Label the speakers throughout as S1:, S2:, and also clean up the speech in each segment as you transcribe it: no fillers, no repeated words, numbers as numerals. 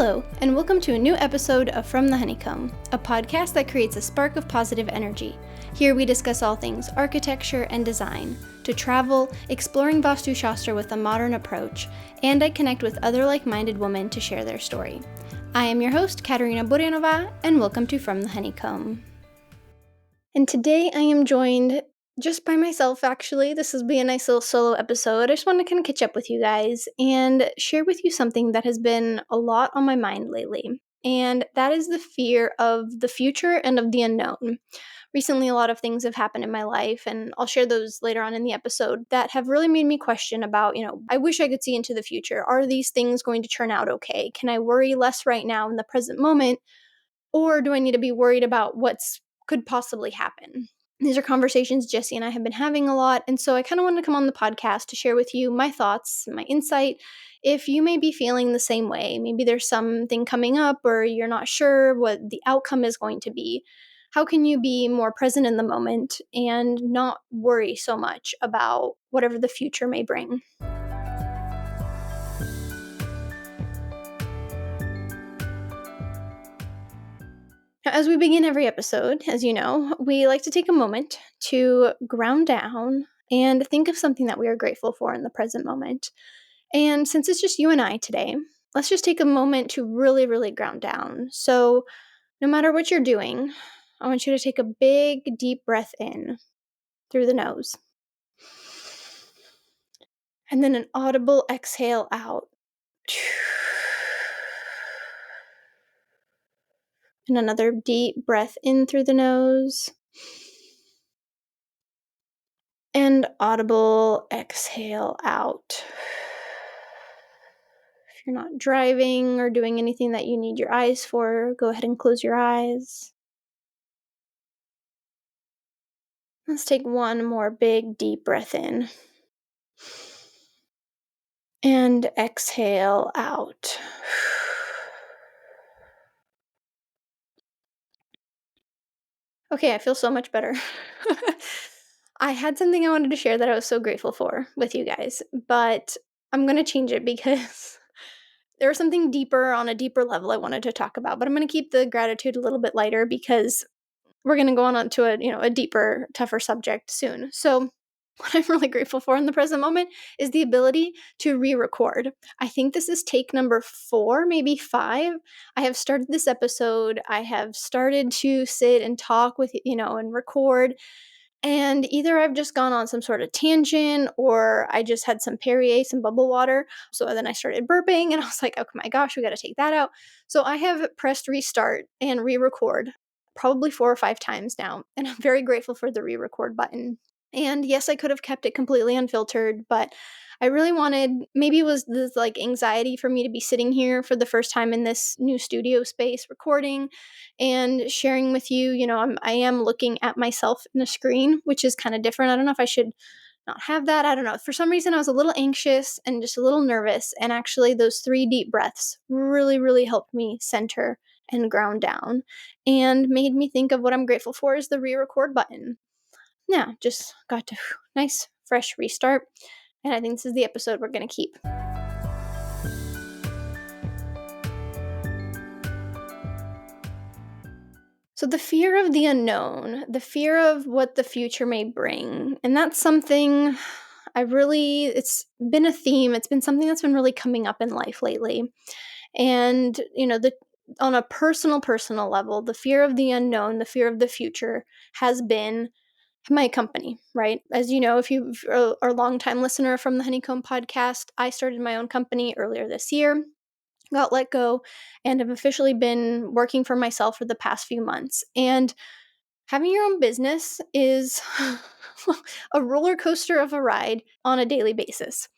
S1: Hello, and welcome to a new episode of From the Honeycomb, a podcast that creates a spark of positive energy. Here we discuss all things architecture and design, to travel, exploring Vastu Shastra with a modern approach, and I connect with other like-minded women to share their story. I am your host, Katerina, and welcome to From the Honeycomb. And today I am joined just by myself, actually. This will be a nice little solo episode. I just want to kind of catch up with you guys and share with you something that has been a lot on my mind lately. And that is the fear of the future and of the unknown. Recently, a lot of things have happened in my life, and I'll share those later on in the episode, that have really made me question about, I wish I could see into the future. Are these things going to turn out okay? Can I worry less right now in the present moment? Or do I need to be worried about what's could possibly happen? These are conversations Jesse and I have been having a lot, and so I kind of wanted to come on the podcast to share with you my thoughts, my insight. If you may be feeling the same way, maybe there's something coming up or you're not sure what the outcome is going to be, how can you be more present in the moment and not worry so much about whatever the future may bring? As we begin every episode, as you know, we like to take a moment to ground down and think of something that we are grateful for in the present moment. And since it's just you and I today, let's just take a moment to really, really ground down. So, no matter what you're doing, I want you to take a big, deep breath in through the nose. And then an audible exhale out. And another deep breath in through the nose. And audible exhale out. If you're not driving or doing anything that you need your eyes for, go ahead and close your eyes. Let's take one more big, deep breath in. And exhale out. Okay, I feel so much better. I had something I wanted to share that I was so grateful for with you guys, but I'm going to change it because there was something deeper on a deeper level I wanted to talk about, but I'm going to keep the gratitude a little bit lighter because we're going to go on to a deeper, tougher subject soon. So what I'm really grateful for in the present moment is the ability to re-record. I think this is take number 4, maybe 5. I have started this episode. I have started to sit and talk with, and record. And either I've just gone on some sort of tangent or I just had some Perrier, some bubble water. So then I started burping and I was like, oh my gosh, we got to take that out. So I have pressed restart and re-record probably 4 or 5 times now. And I'm very grateful for the re-record button. And yes, I could have kept it completely unfiltered, but I really wanted, maybe it was this like anxiety for me to be sitting here for the first time in this new studio space recording and sharing with you. I am looking at myself in a screen, which is kind of different. I don't know if I should not have that. I don't know. For some reason, I was a little anxious and just a little nervous. And actually, those 3 deep breaths really, really helped me center and ground down and made me think of what I'm grateful for is the re-record button. Yeah, just got to nice, fresh restart. And I think this is the episode we're going to keep. So the fear of the unknown, the fear of what the future may bring, and that's something it's been a theme. It's been something that's been really coming up in life lately. And, on a personal level, the fear of the unknown, the fear of the future has been my company, right? As you know, if you are a longtime listener from the Honeycomb podcast, I started my own company earlier this year, got let go, and have officially been working for myself for the past few months. And having your own business is a roller coaster of a ride on a daily basis.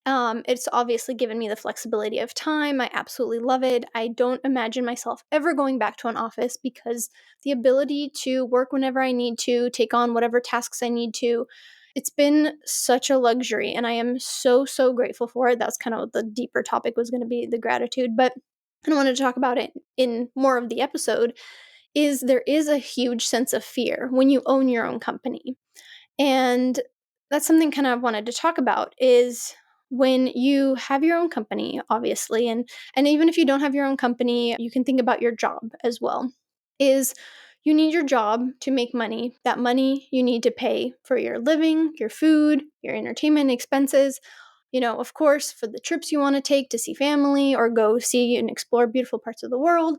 S1: It's obviously given me the flexibility of time. I absolutely love it. I don't imagine myself ever going back to an office because the ability to work whenever I need to, take on whatever tasks I need to, it's been such a luxury and I am so, so grateful for it. That's kind of what the deeper topic was going to be, the gratitude, but I wanted to talk about it in more of the episode is there is a huge sense of fear when you own your own company. And that's something kind of I wanted to talk about is when you have your own company, obviously, and even if you don't have your own company, you can think about your job as well. Is you need your job to make money. That money you need to pay for your living, your food, your entertainment expenses, of course, for the trips you want to take to see family or go see and explore beautiful parts of the world,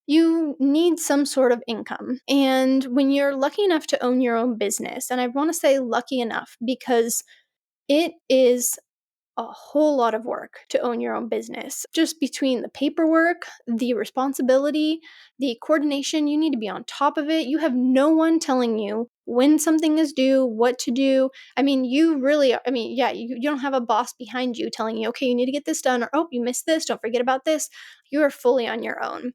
S1: you need some sort of income. And when you're lucky enough to own your own business, and I want to say lucky enough because it is a whole lot of work to own your own business. Just between the paperwork, the responsibility, the coordination, you need to be on top of it. You have no one telling you when something is due, what to do. I mean, yeah, you don't have a boss behind you telling you, okay, you need to get this done, or oh, you missed this, don't forget about this. You are fully on your own.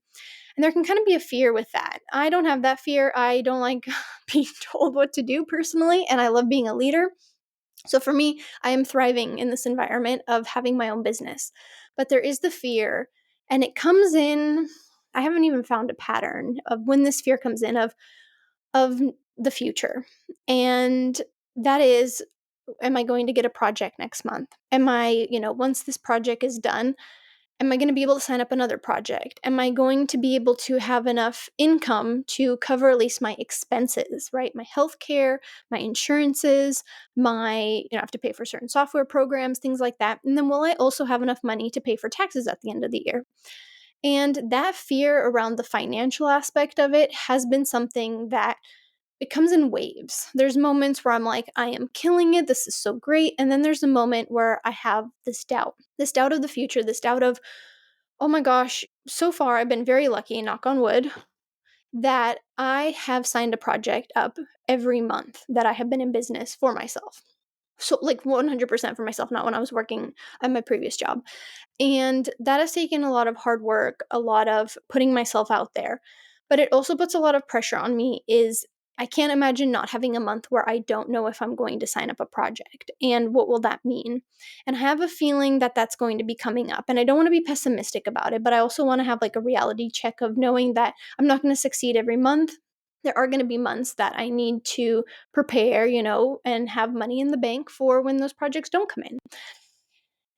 S1: And there can kind of be a fear with that. I don't have that fear. I don't like being told what to do personally, and I love being a leader. So for me, I am thriving in this environment of having my own business. But there is the fear, and it comes in. I haven't even found a pattern of when this fear comes in of the future. And that is, am I going to get a project next month? Am I, once this project is done, am I going to be able to sign up another project? Am I going to be able to have enough income to cover at least my expenses, right? My healthcare, my insurances, I have to pay for certain software programs, things like that. And then will I also have enough money to pay for taxes at the end of the year? And that fear around the financial aspect of it has been something that it comes in waves. There's moments where I'm like, I am killing it. This is so great. And then there's a moment where I have this doubt of the future, this doubt of, oh my gosh, so far I've been very lucky, knock on wood, that I have signed a project up every month that I have been in business for myself. So, like 100% for myself, not when I was working at my previous job. And that has taken a lot of hard work, a lot of putting myself out there. But it also puts a lot of pressure on me is I can't imagine not having a month where I don't know if I'm going to sign up a project and what will that mean. And I have a feeling that that's going to be coming up. And I don't want to be pessimistic about it, but I also want to have like a reality check of knowing that I'm not going to succeed every month. There are going to be months that I need to prepare, and have money in the bank for when those projects don't come in.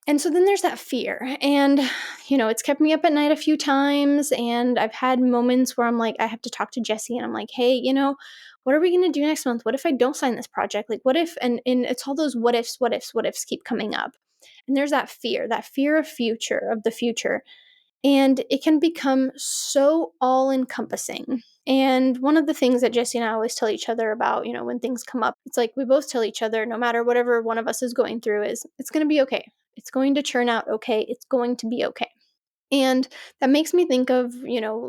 S1: And so then there's that fear. And, it's kept me up at night a few times. And I've had moments where I'm like, I have to talk to Jesse and I'm like, hey, what are we going to do next month? What if I don't sign this project? Like, what if, and it's all those what ifs keep coming up. And there's that fear of the future. And it can become so all encompassing. And one of the things that Jesse and I always tell each other about, when things come up, it's like we both tell each other, no matter whatever one of us is going through, is it's going to be okay. It's going to turn out okay. It's going to be okay. And that makes me think of,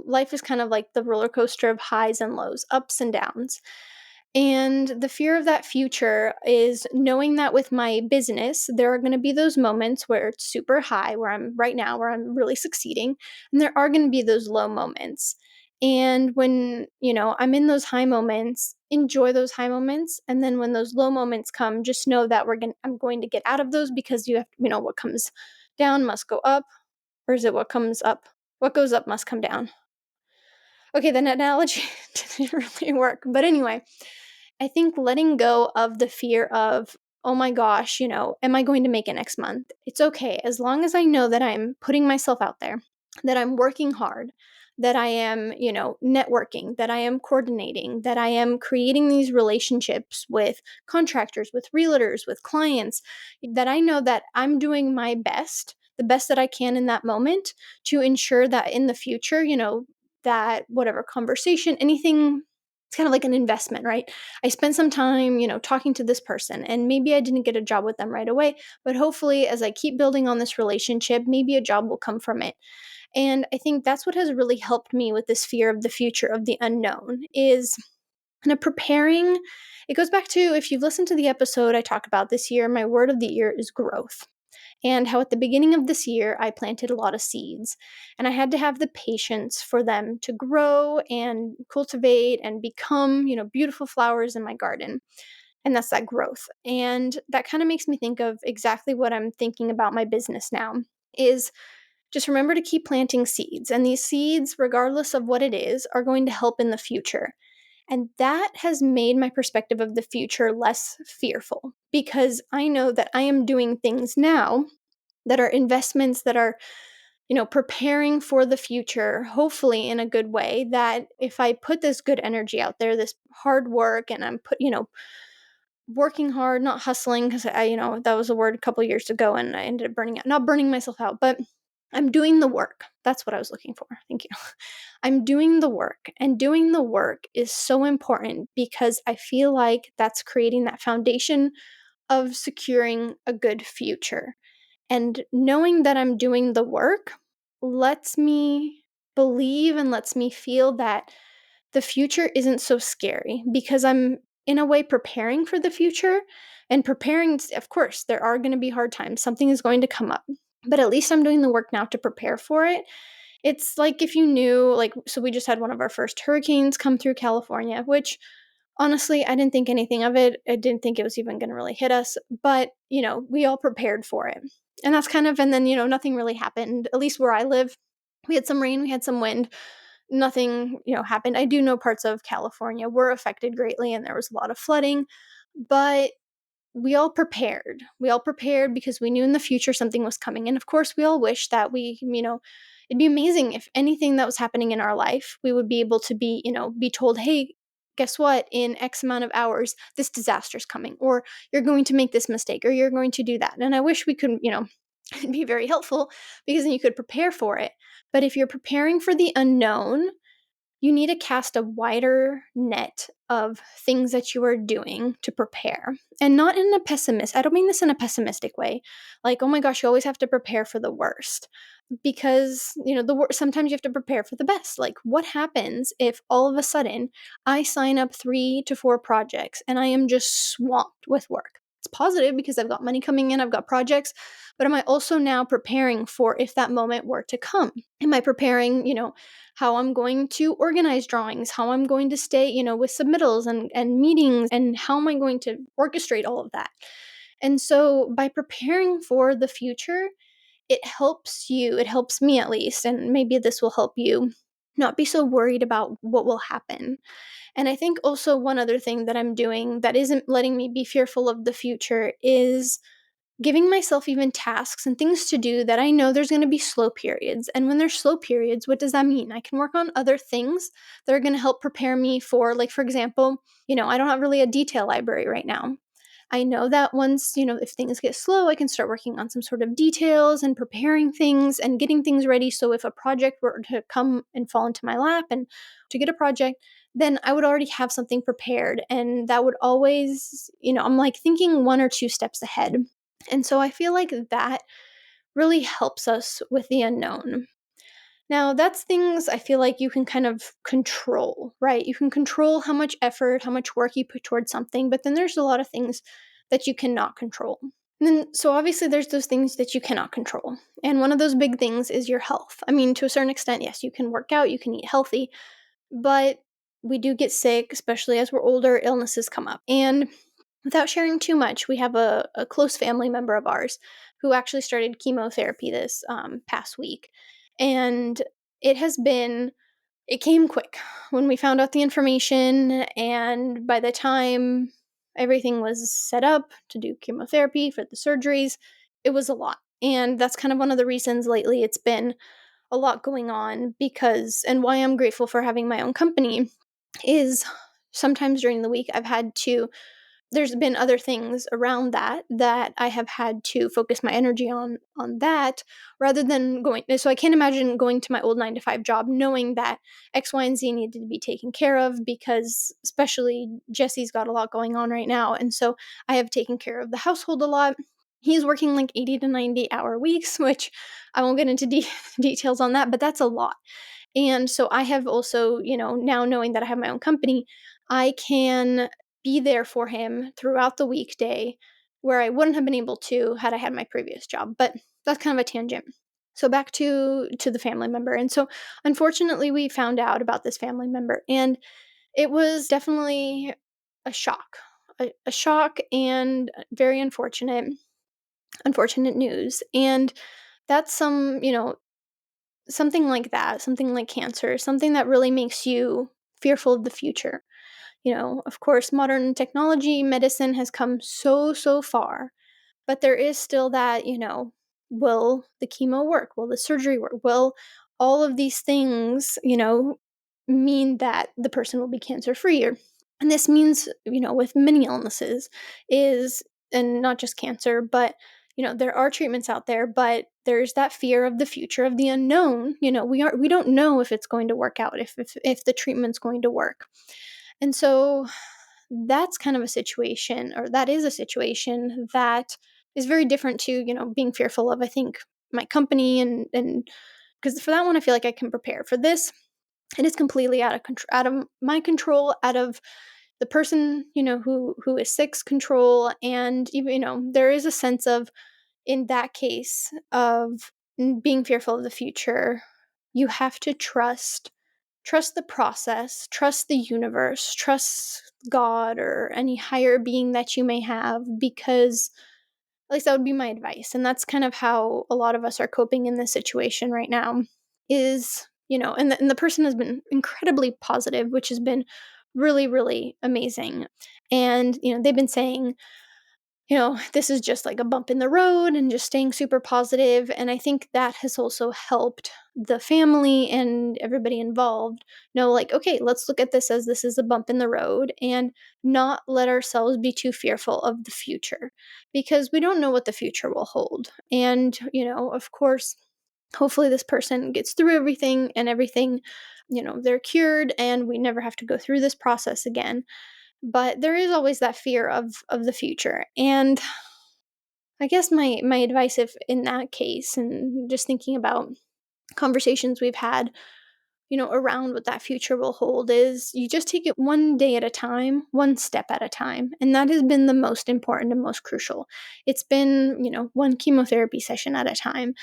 S1: life is kind of like the roller coaster of highs and lows, ups and downs. And the fear of that future is knowing that with my business, there are going to be those moments where it's super high, where I'm right now, where I'm really succeeding. And there are going to be those low moments. And when, I'm in those high moments, enjoy those high moments. And then when those low moments come, just know that I'm going to get out of those because you have, what comes down must go up. Or is it what comes up? What goes up must come down. Okay, that analogy didn't really work. But anyway, I think letting go of the fear of, oh my gosh, am I going to make it next month? It's okay. As long as I know that I'm putting myself out there, that I'm working hard, that I am, networking, that I am coordinating, that I am creating these relationships with contractors, with realtors, with clients, that I know that I'm doing my best, the best that I can in that moment to ensure that in the future, that whatever conversation, anything, it's kind of like an investment, right? I spent some time, talking to this person, and maybe I didn't get a job with them right away, but hopefully as I keep building on this relationship, maybe a job will come from it. And I think that's what has really helped me with this fear of the future, of the unknown, is kind of preparing. It goes back to, if you've listened to the episode I talk about this year, my word of the year is growth. And how at the beginning of this year, I planted a lot of seeds, and I had to have the patience for them to grow and cultivate and become, beautiful flowers in my garden. And that's that growth. And that kind of makes me think of exactly what I'm thinking about my business now is just remember to keep planting seeds. And these seeds, regardless of what it is, are going to help in the future. And that has made my perspective of the future less fearful because I know that I am doing things now that are investments that are, preparing for the future, hopefully in a good way. That if I put this good energy out there, this hard work, and I'm working hard, not hustling, because that was a word a couple years ago and I ended up burning out, not burning myself out, but I'm doing the work. That's what I was looking for. Thank you. I'm doing the work, and doing the work is so important because I feel like that's creating that foundation of securing a good future. And knowing that I'm doing the work lets me believe and lets me feel that the future isn't so scary because I'm, in a way, preparing for the future. And preparing, of course, there are going to be hard times. Something is going to come up. But at least I'm doing the work now to prepare for it. It's like if you knew, like, so we just had one of our first hurricanes come through California, which honestly, I didn't think anything of it. I didn't think it was even going to really hit us, but, we all prepared for it. And that's kind of, and then, nothing really happened, at least where I live. We had some rain, we had some wind. Nothing, happened. I do know parts of California were affected greatly and there was a lot of flooding, but we all prepared. We all prepared because we knew in the future something was coming. And of course, we all wish that it'd be amazing if anything that was happening in our life, we would be able to be told, hey, guess what? In X amount of hours, this disaster's coming, or you're going to make this mistake, or you're going to do that. And I wish we could, be very helpful because then you could prepare for it. But if you're preparing for the unknown, you need to cast a wider net of things that you are doing to prepare. And not in a I don't mean this in a pessimistic way. Like, oh my gosh, you always have to prepare for the worst. Because, sometimes you have to prepare for the best. Like, what happens if all of a sudden I sign up 3 to 4 projects and I am just swamped with work? It's positive because I've got money coming in, I've got projects, but am I also now preparing for if that moment were to come? Am I preparing, how I'm going to organize drawings, how I'm going to stay, with submittals and meetings, and how am I going to orchestrate all of that? And so by preparing for the future, it helps me at least, and maybe this will help you not be so worried about what will happen. And I think also one other thing that I'm doing that isn't letting me be fearful of the future is giving myself even tasks and things to do that I know there's going to be slow periods. And when there's slow periods, what does that mean? I can work on other things that are going to help prepare me for, like, for example, I don't have really a detail library right now. I know that once, if things get slow, I can start working on some sort of details and preparing things and getting things ready. So if a project were to come and fall into my lap and to get a project, then I would already have something prepared. And that would always, I'm like thinking 1 or 2 steps ahead. And so I feel like that really helps us with the unknown. Now, that's things I feel like you can kind of control, right? You can control how much effort, how much work you put towards something, but then there's a lot of things that you cannot control. And then, so obviously, there's those things that you cannot control. And one of those big things is your health. I mean, to a certain extent, yes, you can work out, you can eat healthy, but we do get sick, especially as we're older, illnesses come up. And without sharing too much, we have a close family member of ours who actually started chemotherapy this past week. And it has been, it came quick when we found out the information. And by the time everything was set up to do chemotherapy for the surgeries, it was a lot. And that's kind of one of the reasons lately it's been a lot going on because, and why I'm grateful for having my own company is sometimes during the week I've had to there's been other things around that I have had to focus my energy on that rather than going, so I can't imagine going to my old 9 to 5 job knowing that X, Y, and Z needed to be taken care of because especially Jesse's got a lot going on right now. And so I have taken care of the household a lot. He's working like 80 to 90 hour weeks, which I won't get into details on that, but that's a lot. And so I have also, now knowing that I have my own company, I can be there for him throughout the weekday where I wouldn't have been able to had I had my previous job. But that's kind of a tangent. So back to the family member. And so unfortunately we found out about this family member and it was definitely a shock. A shock and very unfortunate news. And that's something like that, something like cancer, something that really makes you fearful of the future. Of course, modern technology, medicine has come so, so far, but there is still that, will the chemo work? Will the surgery work? Will all of these things, mean that the person will be cancer free? And this means, with many illnesses, is, and not just cancer, but there are treatments out there, but there's that fear of the future, of the unknown. We don't know if it's going to work out, if the treatment's going to work. And so that's kind of a situation, or that is a situation that is very different to, being fearful of, I think, my company, and because for that one I feel like I can prepare. For this, it is completely out of control, out of my control, out of the person, who is sick's control. And even, there is a sense of, in that case of being fearful of the future, you have to trust the process, trust the universe, trust God or any higher being that you may have, because at least that would be my advice. And that's kind of how a lot of us are coping in this situation right now. Is, and the person has been incredibly positive, which has been really, really amazing. And, they've been saying, this is just like a bump in the road, and just staying super positive. And I think that has also helped the family and everybody involved know, like, okay, let's look at this as this is a bump in the road, and not let ourselves be too fearful of the future, because we don't know what the future will hold. And, of course, hopefully this person gets through everything, and everything, they're cured, and we never have to go through this process again. But there is always that fear of the future. And I guess my advice, if in that case, and just thinking about conversations we've had, around what that future will hold, is you just take it one day at a time, one step at a time. And that has been the most important and most crucial. It's been, one chemotherapy session at a time,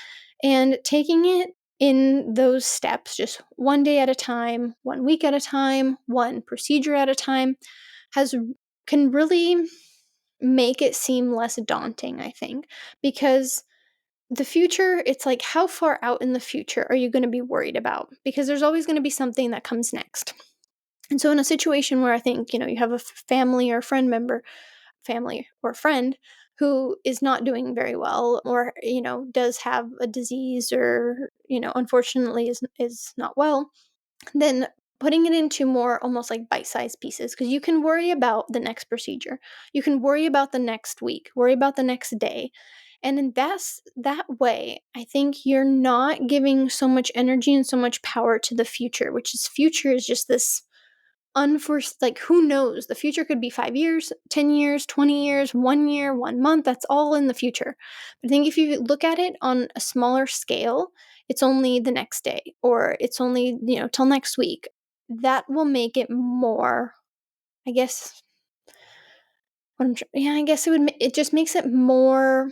S1: and taking it in those steps, just one day at a time, 1 week at a time, one procedure at a time, has can really make it seem less daunting, I think, because the future, it's like, how far out in the future are you going to be worried about? Because there's always going to be something that comes next. And so in a situation where I think, you have a family or friend member, family or friend who is not doing very well, or, does have a disease, or, unfortunately is not well, then putting it into more almost like bite-sized pieces, because you can worry about the next procedure, you can worry about the next week, worry about the next day. And in that way, I think you're not giving so much energy and so much power to the future, which is, future is just this unforeseen, like, who knows, the future could be 5 years, 10 years, 20 years, 1 year, 1 month, that's all in the future. But I think if you look at it on a smaller scale, it's only the next day, or it's only, till next week. That will make it more, I guess, yeah, I guess it just makes it more,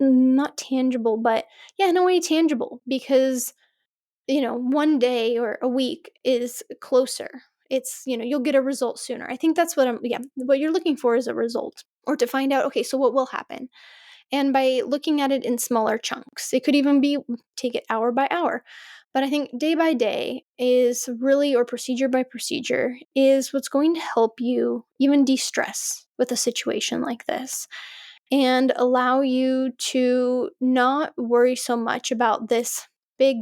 S1: not tangible, but yeah, in a way tangible, because, one day or a week is closer. It's, you'll get a result sooner. I think that's what you're looking for, is a result, or to find out, okay, so what will happen. And by looking at it in smaller chunks, it could even be, take it hour by hour. But I think day by day is really, or procedure by procedure, is what's going to help you even de stress with a situation like this, and allow you to not worry so much about this big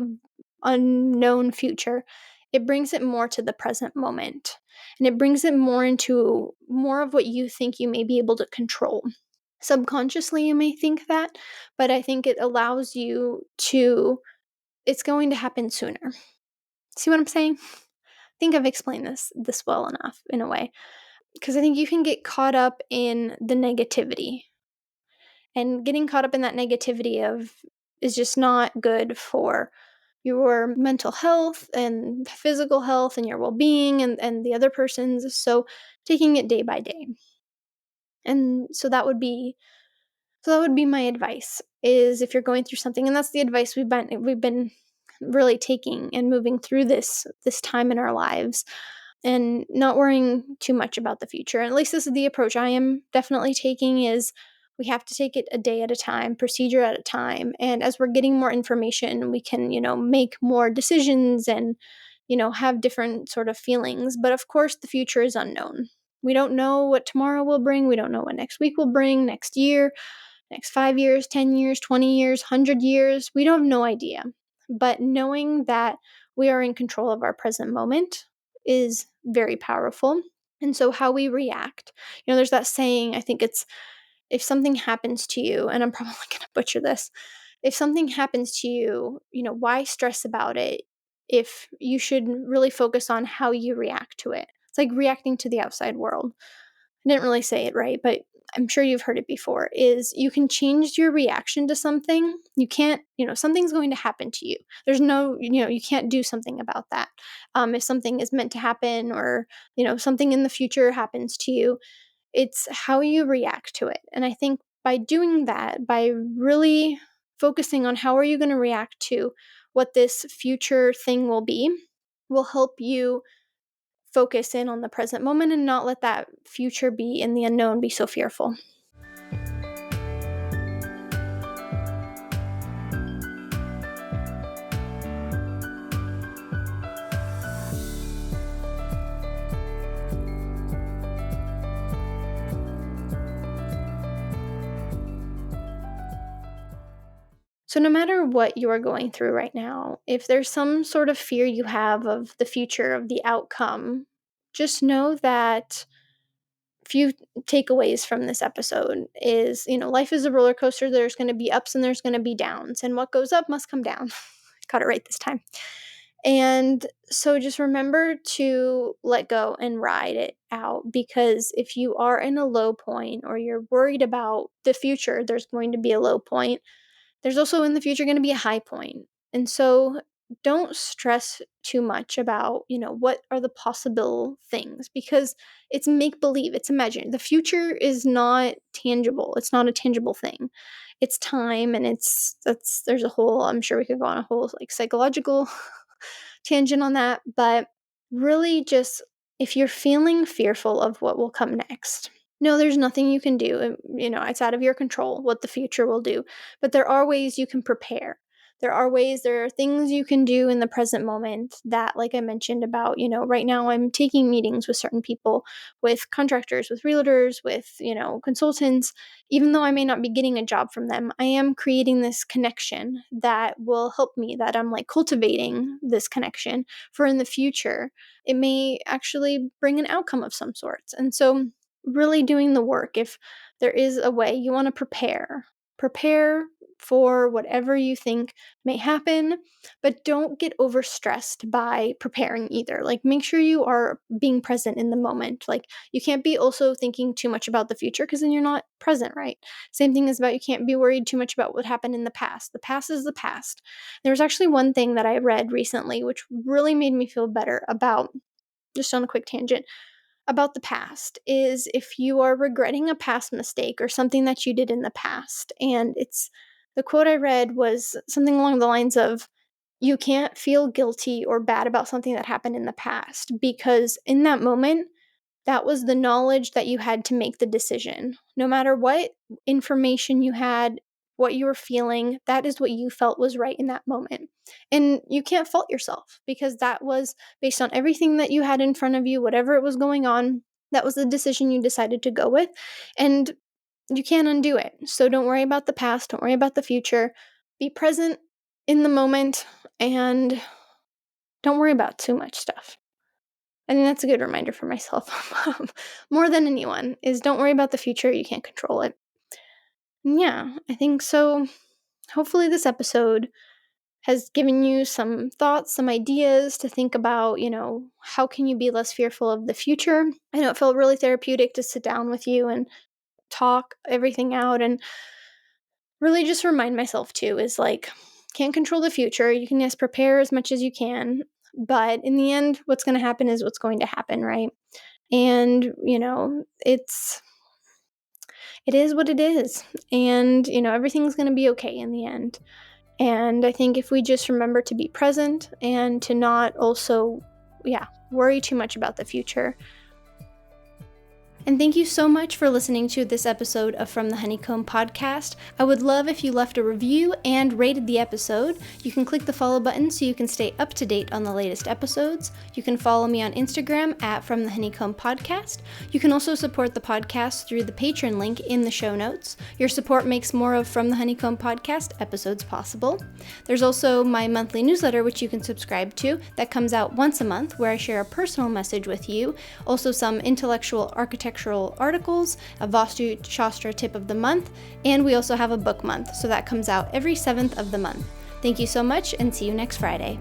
S1: unknown future. It brings it more to the present moment, and it brings it more into more of what you think you may be able to control. Subconsciously, you may think that, but I think it allows you to, it's going to happen sooner. See what I'm saying? I think I've explained this well enough, in a way, because I think you can get caught up in the negativity, and getting caught up in that negativity of is just not good for your mental health and physical health and your well-being, and the other person's. So taking it day by day. And so that would be my advice, is if you're going through something, and that's the advice we've been really taking and moving through this time in our lives, and not worrying too much about the future. And at least this is the approach I am definitely taking, is we have to take it a day at a time, procedure at a time. And as we're getting more information, we can, make more decisions, and have different sort of feelings. But of course, the future is unknown. We don't know what tomorrow will bring. We don't know what next week will bring, next year, next 5 years, 10 years, 20 years, 100 years. We don't have no idea. But knowing that we are in control of our present moment is very powerful. And so how we react, there's that saying, I think it's, if something happens to you, and I'm probably going to butcher this, if something happens to you, why stress about it if you should really focus on how you react to it? It's like reacting to the outside world. I didn't really say it right, but I'm sure you've heard it before, is you can change your reaction to something. You can't, something's going to happen to you. There's no, you can't do something about that. If something is meant to happen or, something in the future happens to you, it's how you react to it. And I think by doing that, by really focusing on how are you going to react to what this future thing will help you focus in on the present moment and not let that future be in the unknown be so fearful. So, no matter what you are going through right now, if there's some sort of fear you have of the future, of the outcome, just know that few takeaways from this episode is, life is a roller coaster. There's going to be ups and there's going to be downs, and what goes up must come down. Got it right this time. And so just remember to let go and ride it out, because if you are in a low point or you're worried about the future, there's going to be a low point. There's also in the future going to be a high point. And so don't stress too much about, what are the possible things, because it's make believe, it's imaginary. The future is not tangible. It's not a tangible thing. It's time, and there's a whole, I'm sure we could go on a whole like psychological tangent on that, but really just if you're feeling fearful of what will come next, no, there's nothing you can do. It's out of your control what the future will do, but there are ways you can prepare. There are things you can do in the present moment that, like I mentioned about, right now I'm taking meetings with certain people, with contractors, with realtors, with, consultants. Even though I may not be getting a job from them, I am creating this connection that will help me, that I'm like cultivating this connection for in the future. It may actually bring an outcome of some sorts. And so, really doing the work. If there is a way you want to prepare for whatever you think may happen, but don't get overstressed by preparing either. Like, make sure you are being present in the moment. Like, you can't be also thinking too much about the future, because then you're not present, right? Same thing is about, you can't be worried too much about what happened in the past. The past is the past. There's actually one thing that I read recently which really made me feel better about, just on a quick tangent, about the past, is if you are regretting a past mistake or something that you did in the past. And the quote I read was something along the lines of, you can't feel guilty or bad about something that happened in the past, because in that moment, that was the knowledge that you had to make the decision. No matter what information you had, what you were feeling, that is what you felt was right in that moment. And you can't fault yourself, because that was based on everything that you had in front of you, whatever it was going on. That was the decision you decided to go with. And you can't undo it. So don't worry about the past. Don't worry about the future. Be present in the moment and don't worry about too much stuff. I think that's a good reminder for myself more than anyone, is don't worry about the future. You can't control it. And yeah, I think so. Hopefully this episode has given you some thoughts, some ideas to think about, how can you be less fearful of the future? I know it felt really therapeutic to sit down with you and talk everything out, and really just remind myself too, is like, can't control the future. You can just prepare as much as you can, but in the end, what's going to happen is what's going to happen, right? And, it is what it is. And, everything's going to be okay in the end. And I think if we just remember to be present and to not also, worry too much about the future, And thank you so much for listening to this episode of From the Honeycomb podcast. I would love if you left a review and rated the episode. You can click the follow button so you can stay up to date on the latest episodes. You can follow me on Instagram at From the Honeycomb podcast. You can also support the podcast through the Patreon link in the show notes. Your support makes more of From the Honeycomb podcast episodes possible. There's also my monthly newsletter, which you can subscribe to, that comes out once a month, where I share a personal message with you, also some intellectual architectural articles, a Vastu Shastra tip of the month, and we also have a book month, so that comes out every 7th of the month. Thank you so much, and see you next Friday.